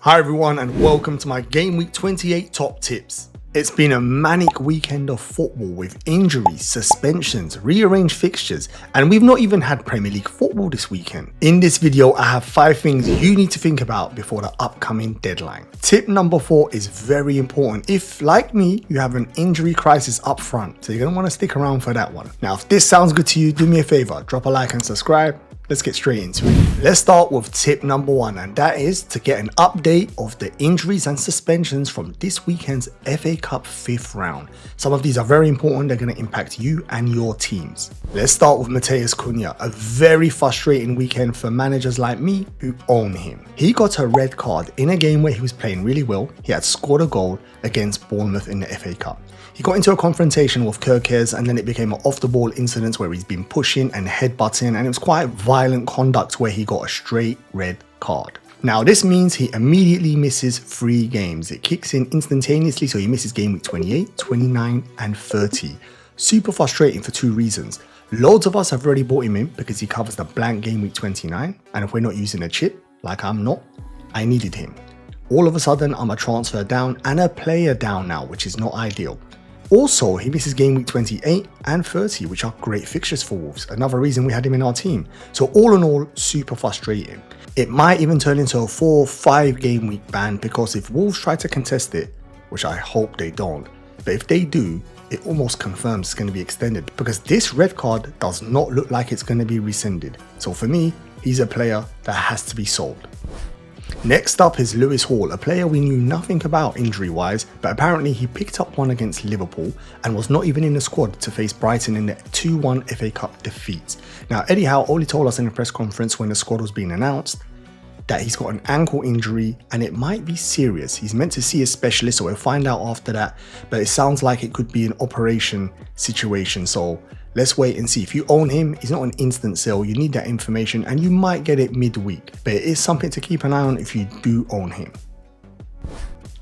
Hi everyone and welcome to my Game Week 28 top tips. It's been a manic weekend of football with injuries, suspensions, rearranged fixtures, and we've not even had Premier League football this weekend. In this video, I have 5 things you need to think about before the upcoming deadline. Tip number 4 is very important if, like me, you have an injury crisis up front, so you're going to want to stick around for that one. Now, if this sounds good to you, do me a favor, drop a like and subscribe. Let's get straight into it. Let's start with tip number 1, and that is to get an update of the injuries and suspensions from this weekend's FA Cup 5th round. Some of these are very important, they're going to impact you and your teams. Let's start with Cunha, a very frustrating weekend for managers like me who own him. He got a red card in a game where he was playing really well. He had scored a goal against Bournemouth in the FA Cup. He got into a confrontation with Cunha and then it became an off-the-ball incident where he's been pushing and headbutting, and it was quite violent conduct where he got a straight red card. Now this means he immediately misses 3 games. It kicks in instantaneously, so he misses game week 28, 29 and 30. Super frustrating for 2 reasons. Loads of us have already bought him in because he covers the blank game week 29, and if we're not using a chip, like I'm not, I needed him. All of a sudden I'm a transfer down and a player down now, which is not ideal. Also, he misses game week 28 and 30, which are great fixtures for Wolves. Another reason we had him in our team. So all in all, super frustrating. It might even turn into a 4 or 5 game week ban, because if Wolves try to contest it, which I hope they don't, but if they do, it almost confirms it's going to be extended, because this red card does not look like it's going to be rescinded. So for me, he's a player that has to be sold. Next up is Lewis Hall, a player we knew nothing about injury-wise, but apparently he picked up one against Liverpool and was not even in the squad to face Brighton in the 2-1 FA Cup defeat. Now, Eddie Howe only told us in a press conference when the squad was being announced that he's got an ankle injury and it might be serious. He's meant to see a specialist, so we'll find out after that, but it sounds like it could be an operation situation, so let's wait and see. If you own him, he's not an instant sale. You need that information and you might get it midweek, but it is something to keep an eye on if you do own him.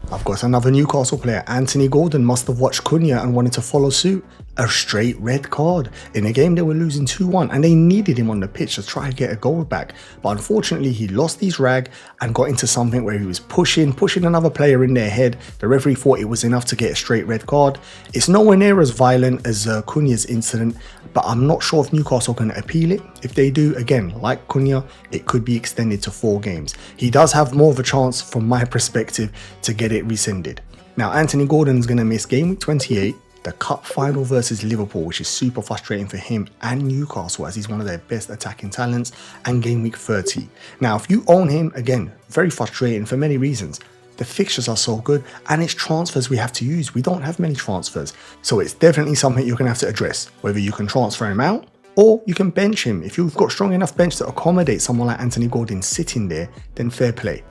I've got another Newcastle player. Anthony Gordon must have watched Cunha and wanted to follow suit. A straight red card in a game they were losing 2-1 and they needed him on the pitch to try and get a goal back, but unfortunately he lost his rag and got into something where he was pushing another player in their head. The referee thought it was enough to get a straight red card. It's nowhere near as violent as Cunha's incident, but I'm not sure if Newcastle can appeal it. If they do, again, like Cunha, it could be extended to 4 games. He does have more of a chance from my perspective to get it rescinded. Now Anthony Gordon's going to miss game week 28, the cup final versus Liverpool, which is super frustrating for him and Newcastle as he's one of their best attacking talents, and game week 30. Now if you own him, again, very frustrating for many reasons. The fixtures are so good and it's transfers we have to use. We don't have many transfers, so it's definitely something you're going to have to address, whether you can transfer him out or you can bench him. If you've got strong enough bench to accommodate someone like Anthony Gordon sitting there, then fair play.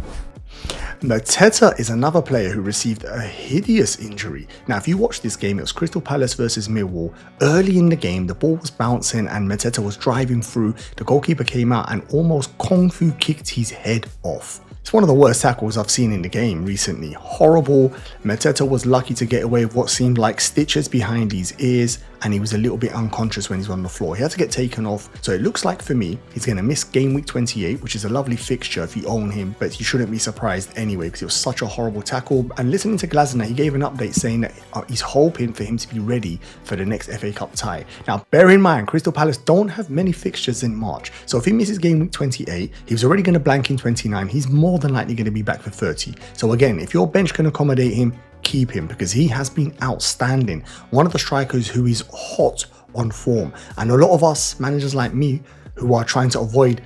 Mateta is another player who received a hideous injury. Now if you watch this game, it was Crystal Palace versus Millwall. Early in the game, the ball was bouncing and Mateta was driving through. The goalkeeper came out and almost kung fu kicked his head off. It's one of the worst tackles I've seen in the game recently. Horrible. Mateta was lucky to get away with what seemed like stitches behind his ears, and he was a little bit unconscious when he's on the floor. He had to get taken off, so it looks like for me he's going to miss game week 28, which is a lovely fixture if you own him, but you shouldn't be surprised anyway because it was such a horrible tackle. And listening to Glasner, he gave an update saying that he's hoping for him to be ready for the next FA Cup tie. Now bear in mind, Crystal Palace don't have many fixtures in March, so if he misses game week 28, he was already going to blank in 29, he's more than likely going to be back for 30. So again, if your bench can accommodate him, keep him because he has been outstanding. One of the strikers who is hot on form, and a lot of us managers like me who are trying to avoid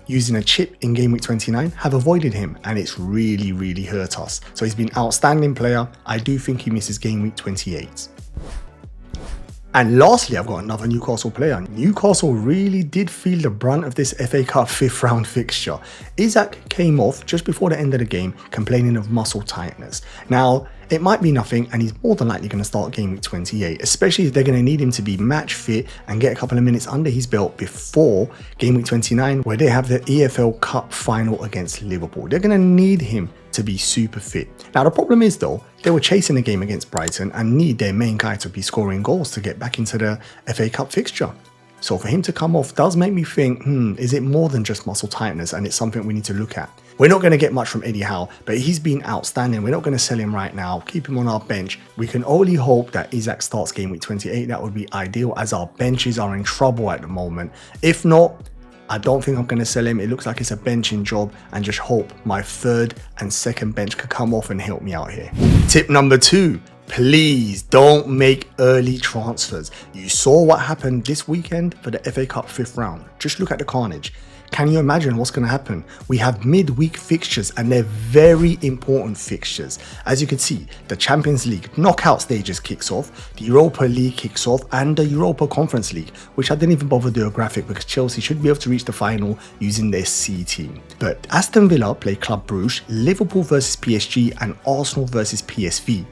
using a chip in game week 29 have avoided him, and it's really hurt us. So he's been outstanding player. I do think he misses game week 28. And lastly, I've got another Newcastle player. Newcastle really did feel the brunt of this FA Cup 5th round fixture. Isak came off just before the end of the game complaining of muscle tightness. Now, it might be nothing and he's more than likely going to start game week 28, especially if they're going to need him to be match fit and get a couple of minutes under his belt before game week 29, where they have the EFL Cup final against Liverpool. They're going to need him to be super fit. Now the problem is though, they were chasing a game against Brighton and need their main guy to be scoring goals to get back into the FA Cup fixture. So for him to come off does make me think, is it more than just muscle tightness and it's something we need to look at? We're not going to get much from Eddie Howe, but he's been outstanding. We're not going to sell him right now. Keep him on our bench. We can only hope that Isak starts game week 28. That would be ideal, as our benches are in trouble at the moment. If not, I don't think I'm going to sell him. It looks like it's a benching job, and just hope my third and second bench could come off and help me out here. Tip number 2. Please don't make early transfers. You saw what happened this weekend for the FA Cup 5th round. Just look at the carnage. Can you imagine what's going to happen? We have midweek fixtures, and they're very important fixtures. As you can see, the Champions League knockout stages kicks off, the Europa League kicks off, and the Europa Conference League, which I didn't even bother to do a graphic because Chelsea should be able to reach the final using their C team. But Aston Villa play Club Brugge, Liverpool versus PSG, and Arsenal versus PSV.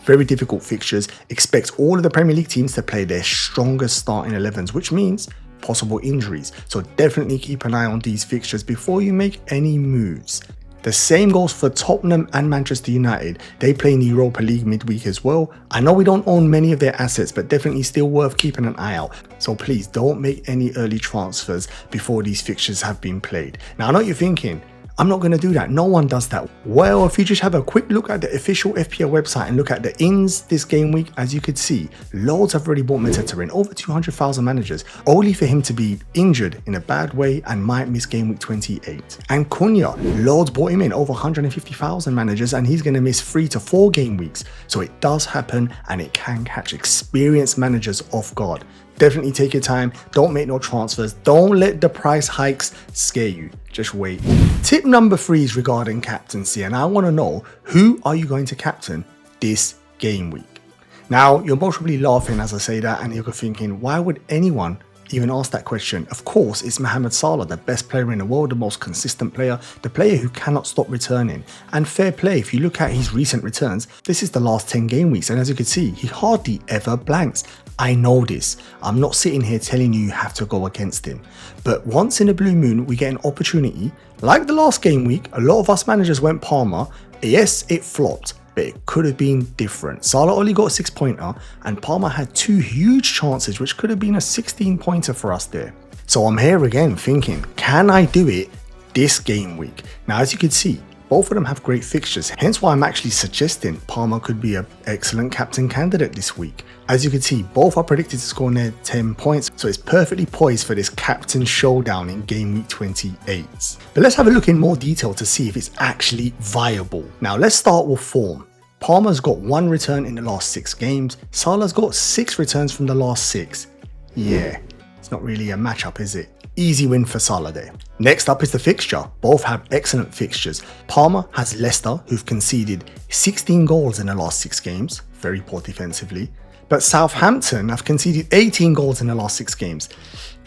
Very difficult fixtures. Expect all of the Premier League teams to play their strongest starting 11s, which means possible injuries. So definitely keep an eye on these fixtures before you make any moves. The same goes for Tottenham and Manchester United. They play in the Europa League midweek as well. I know we don't own many of their assets, but definitely still worth keeping an eye out. So please don't make any early transfers before these fixtures have been played. Now, I know what you're thinking, I'm not going to do that. No one does that. Well, if you just have a quick look at the official FPL website and look at the ins this game week, as you could see, loads have already bought Mateta in, over 200,000 managers, only for him to be injured in a bad way and might miss game week 28. And Cunha, loads bought him in, over 150,000 managers, and he's going to miss 3 to 4 game weeks. So it does happen, and it can catch experienced managers off guard. Definitely take your time. Don't make no transfers. Don't let the price hikes scare you. Just wait. Tip number 3 is regarding captaincy, and I want to know, who are you going to captain this game week? Now, you're most probably laughing as I say that, and you're thinking, why would anyone even ask that question? Of course, it's Mohamed Salah, the best player in the world, the most consistent player, the player who cannot stop returning. And fair play, if you look at his recent returns, this is the last 10 game weeks, and as you can see, he hardly ever blanks. I know this. I'm not sitting here telling you have to go against him. But once in a blue moon, we get an opportunity. Like the last game week, a lot of us managers went Palmer. Yes, it flopped, but it could have been different. Salah only got a 6-pointer, and Palmer had 2 huge chances, which could have been a 16-pointer for us there. So I'm here again thinking, can I do it this game week? Now, as you can see, both of them have great fixtures, hence why I'm actually suggesting Palmer could be an excellent captain candidate this week. As you can see, both are predicted to score near 10 points, so it's perfectly poised for this captain showdown in game week 28. But let's have a look in more detail to see if it's actually viable. Now, let's start with form. Palmer's got 1 return in the last 6 games. Salah's got 6 returns from the last 6. Yeah, it's not really a matchup, is it? Easy win for Salah there. Next up is the fixture. Both have excellent fixtures. Palmer has Leicester, who've conceded 16 goals in the last 6 games. Very poor defensively. But Southampton have conceded 18 goals in the last 6 games.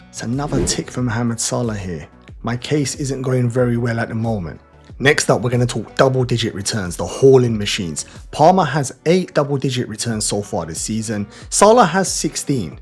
It's another tick for Mohamed Salah here. My case isn't going very well at the moment. Next up, we're going to talk double-digit returns, the hauling machines. Palmer has 8 double-digit returns so far this season. Salah has 16.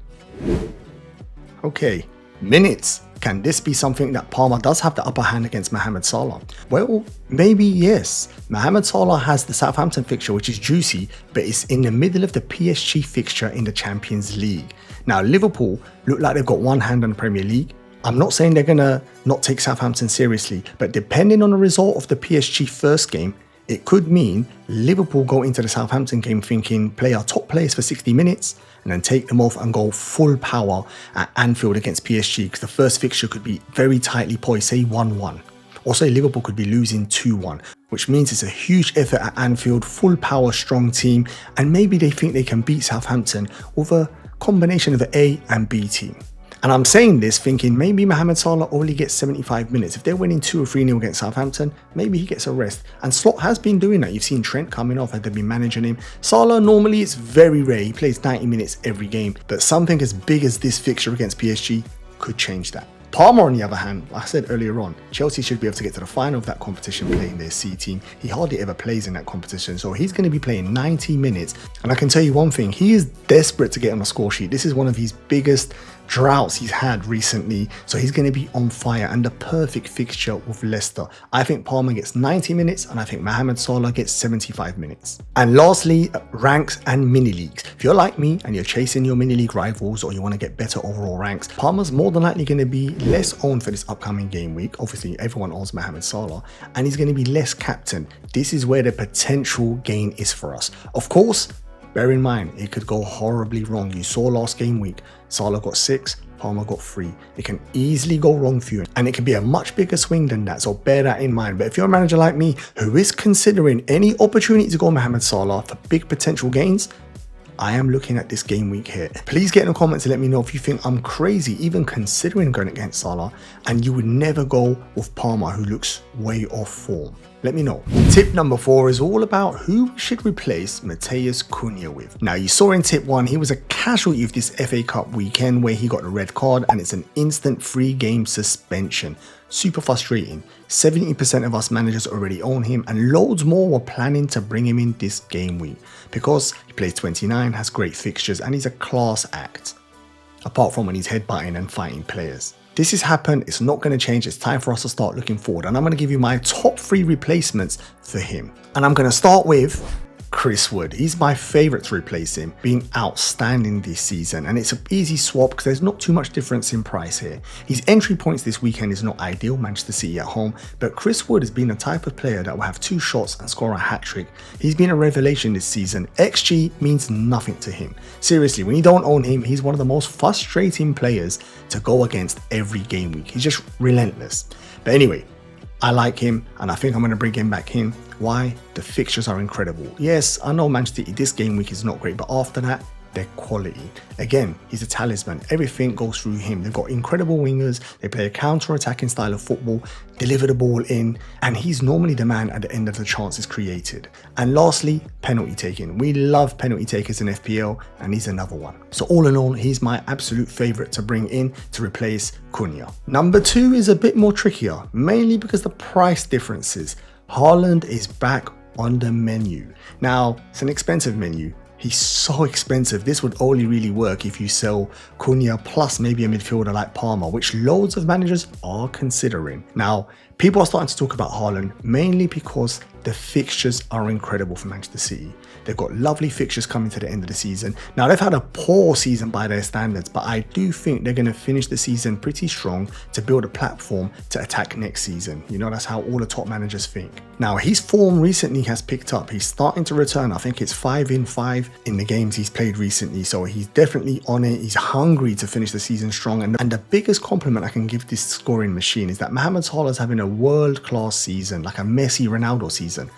Okay, minutes. Can this be something that Palmer does have the upper hand against Mohamed Salah? Well, maybe yes. Mohamed Salah has the Southampton fixture, which is juicy, but it's in the middle of the PSG fixture in the Champions League. Now, Liverpool look like they've got one hand on the Premier League. I'm not saying they're going to not take Southampton seriously, but depending on the result of the PSG first game, it could mean Liverpool go into the Southampton game thinking play our top players for 60 minutes and then take them off and go full power at Anfield against PSG, because the first fixture could be very tightly poised, say 1-1. Or say Liverpool could be losing 2-1, which means it's a huge effort at Anfield, full power, strong team, and maybe they think they can beat Southampton with a combination of an A and B team. And I'm saying this thinking maybe Mohamed Salah only gets 75 minutes. If they're winning 2 or 3-0 against Southampton, maybe he gets a rest. And Slot has been doing that. You've seen Trent coming off, they've been managing him. Salah, normally it's very rare. He plays 90 minutes every game. But something as big as this fixture against PSG could change that. Palmer, on the other hand, like I said earlier on, Chelsea should be able to get to the final of that competition playing their C team. He hardly ever plays in that competition, so he's going to be playing 90 minutes. And I can tell you one thing, he is desperate to get on the score sheet. This is one of his biggest droughts he's had recently, so he's going to be on fire and the perfect fixture with Leicester. I think Palmer gets 90 minutes and I think Mohamed Salah gets 75 minutes. And lastly, ranks and mini leagues. If you're like me and you're chasing your mini league rivals or you want to get better overall ranks, Palmer's more than likely going to be less owned for this upcoming game week. Obviously, everyone owns Mohamed Salah, and he's going to be less captain. This is where the potential gain is for us. Of course, bear in mind, it could go horribly wrong. You saw last game week, Salah got 6, Palmer got 3. It can easily go wrong for you, and it can be a much bigger swing than that, so bear that in mind. But if you're a manager like me who is considering any opportunity to go Mohamed Salah for big potential gains, I am looking at this game week here. Please get in the comments and let me know if you think I'm crazy even considering going against Salah and you would never go with Palmer, who looks way off form. Let me know. Tip number 4 is all about who we should replace Matheus Cunha with. Now, you saw in tip 1, he was a casualty of this FA Cup weekend where he got a red card and it's an instant 3-game suspension. Super frustrating. 70% of us managers already own him and loads more were planning to bring him in this game week because he plays 29, has great fixtures and he's a class act. Apart from when he's headbutting and fighting players. This has happened, it's not going to change, it's time for us to start looking forward, and I'm going to give you my top 3 replacements for him. And I'm going to start with Chris Wood. He's my favourite to replace him, being outstanding this season, and it's an easy swap because there's not too much difference in price here. His entry points this weekend is not ideal, Manchester City at home, but Chris Wood has been a type of player that will have 2 shots and score a hat-trick. He's been a revelation this season. XG means nothing to him. Seriously, when you don't own him, he's one of the most frustrating players to go against every game week. He's just relentless. But anyway, I like him and I think I'm going to bring him back in. Why? The fixtures are incredible. Yes, I know Manchester City this game week is not great, but after that, they're quality. Again, he's a talisman. Everything goes through him. They've got incredible wingers. They play a counter-attacking style of football, deliver the ball in, and he's normally the man at the end of the chances created. And lastly, penalty taking. We love penalty takers in FPL, and he's another one. So all in all, he's my absolute favorite to bring in to replace Cunha. Number 2 is a bit more trickier, mainly because the price differences. Haaland is back on the menu. Now, it's an expensive menu. He's so expensive. This would only really work if you sell Cunha plus maybe a midfielder like Palmer, which loads of managers are considering. Now, people are starting to talk about Haaland mainly because the fixtures are incredible for Manchester City. They've got lovely fixtures coming to the end of the season. Now, they've had a poor season by their standards, but I do think they're going to finish the season pretty strong to build a platform to attack next season. You know, that's how all the top managers think. Now, his form recently has picked up. He's starting to return. I think it's 5 in 5 in the games he's played recently. So he's definitely on it. He's hungry to finish the season strong. And the biggest compliment I can give this scoring machine is that Mohamed Salah is having a world-class season, like a Messi, Ronaldo season.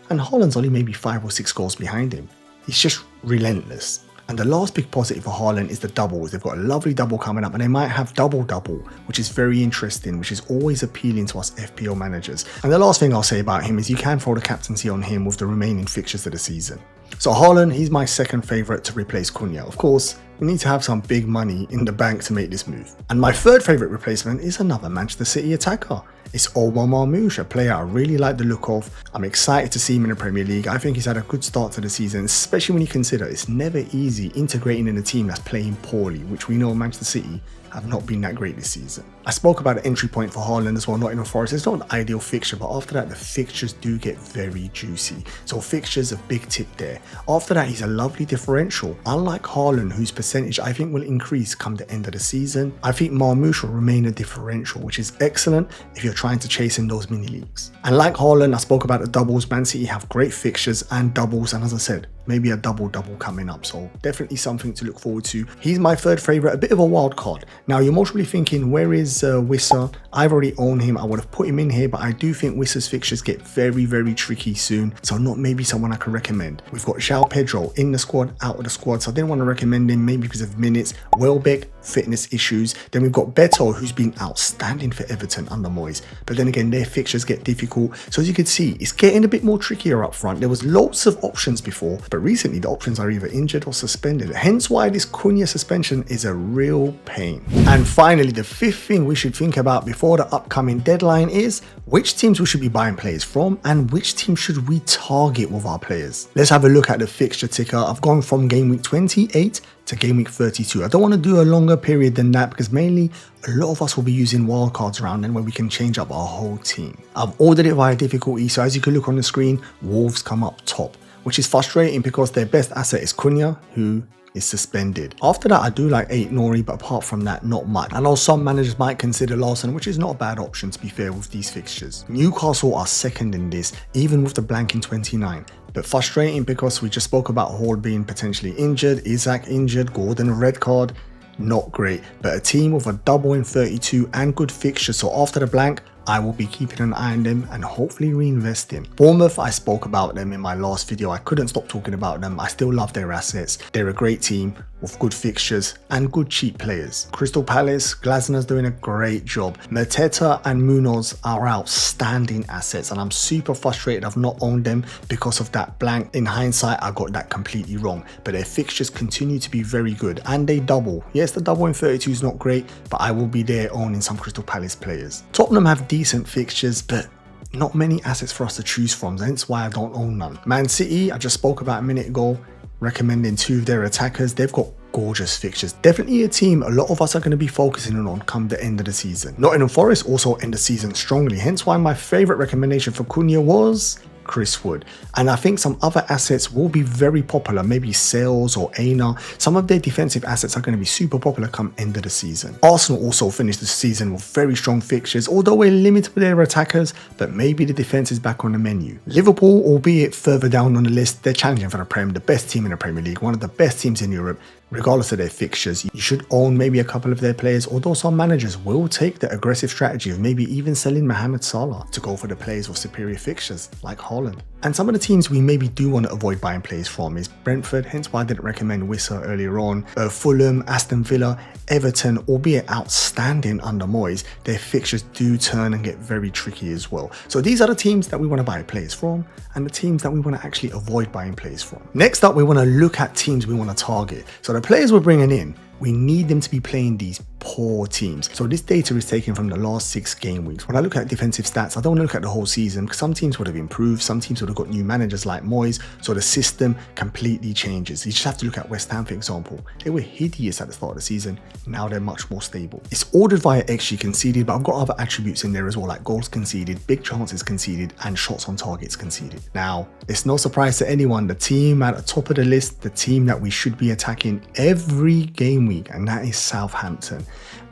And Haaland's only maybe 5 or 6 goals behind him. He's just relentless. And the last big positive for Haaland is the doubles. They've got a lovely double coming up and they might have double-double, which is very interesting, which is always appealing to us FPL managers. And the last thing I'll say about him is you can throw the captaincy on him with the remaining fixtures of the season. So Haaland, he's my second favourite to replace Cunha. Of course, we need to have some big money in the bank to make this move. And my third favourite replacement is another Manchester City attacker. It's Omar Marmoush, a player I really like the look of. I'm excited to see him in the Premier League. I think he's had a good start to the season, especially when you consider it's never easy integrating in a team that's playing poorly, which we know Manchester City have not been that great this season. I spoke about the entry point for Haaland as well, Nottingham Forest. It's not an ideal fixture, but after that, the fixtures do get very juicy. So fixtures, a big tip there. After that, he's a lovely differential. Unlike Haaland, whose percentage I think will increase come the end of the season, I think Marmoush will remain a differential, which is excellent if you're trying to chase in those mini leagues. And like Haaland, I spoke about the doubles. Man City have great fixtures and doubles, and as I said, maybe a double-double coming up, so definitely something to look forward to. He's my third favourite, a bit of a wild card. Now, you're most probably thinking, where is Wissa? I've already owned him. I would have put him in here, but I do think Wissa's fixtures get very, very tricky soon, so not maybe someone I can recommend. We've got João Pedro in the squad, out of the squad, so I didn't want to recommend him, maybe because of minutes. Welbeck, fitness issues. Then we've got Beto, who's been outstanding for Everton under Moyes, but then again, their fixtures get difficult. So as you can see, it's getting a bit more trickier up front. There was lots of options before, but but recently the options are either injured or suspended, hence why this Cunha suspension is a real pain. And finally, the fifth thing we should think about before the upcoming deadline is which teams we should be buying players from and which team should we target with our players. Let's have a look at the fixture ticker. I've gone from game week 28 to game week 32. I don't want to do a longer period than that because mainly a lot of us will be using wildcards around then where we can change up our whole team. I've ordered it via difficulty, so as you can look on the screen, Wolves come up top, which is frustrating because their best asset is Cunha, who is suspended. After that, I do like 8 Nori, but apart from that, not much. I know some managers might consider Larson, which is not a bad option to be fair with these fixtures. Newcastle are second in this, even with the blank in 29. But frustrating because we just spoke about Hall being potentially injured, Isaac injured, Gordon a red card. Not great, but a team with a double in 32 and good fixtures. So after the blank, I will be keeping an eye on them and hopefully reinvesting. Bournemouth, I spoke about them in my last video. I couldn't stop talking about them. I still love their assets. They're a great team with good fixtures and good cheap players. Crystal Palace, Glasner's doing a great job. Mateta and Munoz are outstanding assets and I'm super frustrated I've not owned them because of that blank. In hindsight, I got that completely wrong, but their fixtures continue to be very good and they double. Yes, the double in 32 is not great, but I will be there owning some Crystal Palace players. Tottenham have decent fixtures, but not many assets for us to choose from, hence why I don't own none. Man City, I just spoke about a minute ago, recommending 2 of their attackers. They've got gorgeous fixtures. Definitely a team a lot of us are going to be focusing on come the end of the season. Nottingham Forest also end the season strongly, hence why my favourite recommendation for Cunha was Chris Wood. And I think some other assets will be very popular, maybe Sales or Aina. Some of their defensive assets are going to be super popular come end of the season. Arsenal also finished the season with very strong fixtures, although we're limited with their attackers, but maybe the defense is back on the menu. Liverpool, albeit further down on the list, they're challenging for the Prem, the best team in the Premier League, one of the best teams in Europe. Regardless of their fixtures, you should own maybe a couple of their players, although some managers will take the aggressive strategy of maybe even selling Mohamed Salah to go for the players with superior fixtures like Holland. And some of the teams we maybe do want to avoid buying players from is Brentford, hence why I didn't recommend Wissa earlier on, Fulham, Aston Villa, Everton, albeit outstanding under Moyes, their fixtures do turn and get very tricky as well. So these are the teams that we want to buy players from and the teams that we want to actually avoid buying players from. Next up, we want to look at teams we want to target. So the players we're bringing in, we need them to be playing these poor teams. So this data is taken from the last 6 game weeks. When I look at defensive stats, I don't want to look at the whole season because some teams would have improved, some teams would have got new managers like Moyes, so the system completely changes. You just have to look at West Ham, for example. They were hideous at the start of the season, now they're much more stable. It's ordered via XG conceded, but I've got other attributes in there as well, like goals conceded, big chances conceded, and shots on targets conceded. Now, it's no surprise to anyone, the team at the top of the list, the team that we should be attacking every game week, and that is Southampton.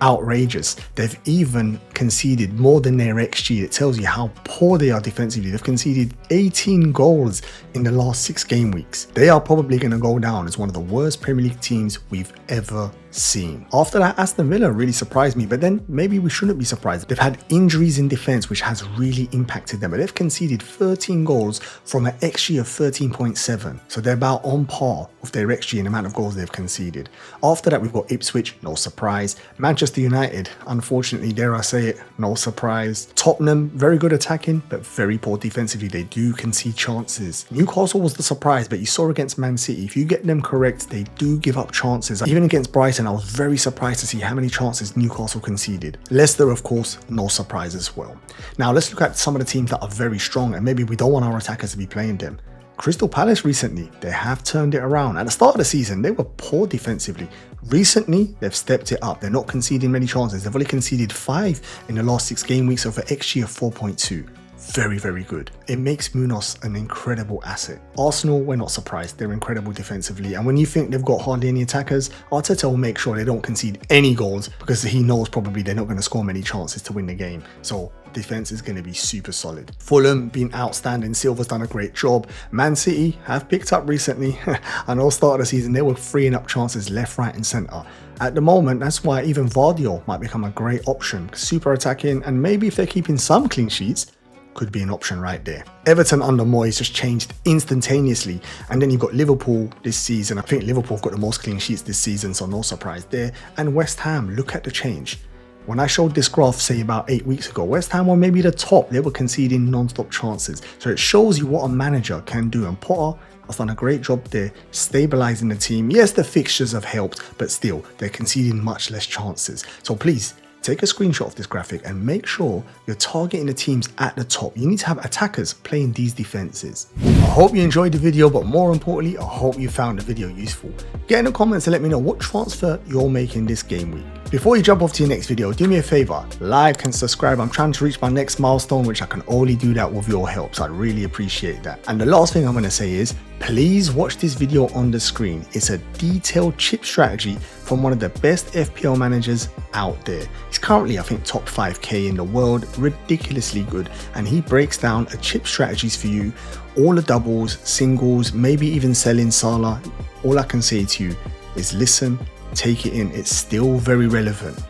Outrageous. They've even conceded more than their XG. It tells you how poor they are defensively. They've conceded 18 goals in the last 6 game weeks. They are probably going to go down as one of the worst Premier League teams we've ever seen. After that, Aston Villa really surprised me, but then maybe we shouldn't be surprised. They've had injuries in defense, which has really impacted them, but they've conceded 13 goals from an XG of 13.7. So they're about on par with their XG in the amount of goals they've conceded. After that, we've got Ipswich, no surprise. Manchester United, unfortunately, dare I say it, no surprise. Tottenham, very good attacking, but very poor defensively. They do concede chances. Newcastle was the surprise, but you saw against Man City, if you get them correct, they do give up chances. Even against Brighton, I was very surprised to see how many chances Newcastle conceded. Leicester, of course, no surprise as well. Now let's look at some of the teams that are very strong and maybe we don't want our attackers to be playing them. Crystal Palace recently, they have turned it around. At the start of the season, they were poor defensively. Recently, they've stepped it up. They're not conceding many chances. They've only conceded 5 in the last 6 game weeks over XG of 4.2. Very, very good. It makes Munoz an incredible asset. Arsenal, we're not surprised. They're incredible defensively. And when you think they've got hardly any attackers, Arteta will make sure they don't concede any goals because he knows probably they're not going to score many chances to win the game. So defense is going to be super solid. Fulham been outstanding. Silva's done a great job. Man City have picked up recently. I know start of the season they were freeing up chances left, right and centre. At the moment, that's why even Vardiol might become a great option. Super attacking, and maybe if they're keeping some clean sheets, could be an option right there. Everton under Moyes just changed instantaneously, and then you've got Liverpool this season. I think Liverpool have got the most clean sheets this season, so no surprise there. And West Ham, look at the change. When I showed this graph, say about 8 weeks ago, West Ham were maybe the top. They were conceding non-stop chances. So it shows you what a manager can do. And Potter has done a great job there, stabilizing the team. Yes, the fixtures have helped, but still, they're conceding much less chances. So please, take a screenshot of this graphic and make sure you're targeting the teams at the top. You need to have attackers playing these defenses. I hope you enjoyed the video, but more importantly, I hope you found the video useful. Get in the comments and let me know what transfer you're making this game week. Before you jump off to your next video, do me a favor, like and subscribe. I'm trying to reach my next milestone, which I can only do that with your help, so I'd really appreciate that. And the last thing I'm going to say is, please watch this video on the screen. It's a detailed chip strategy from one of the best FPL managers out there. He's currently, I think, top 5k in the world, ridiculously good, and he breaks down a chip strategies for you, all the doubles, singles, maybe even selling Salah. All I can say to you is listen, take it in, it's still very relevant.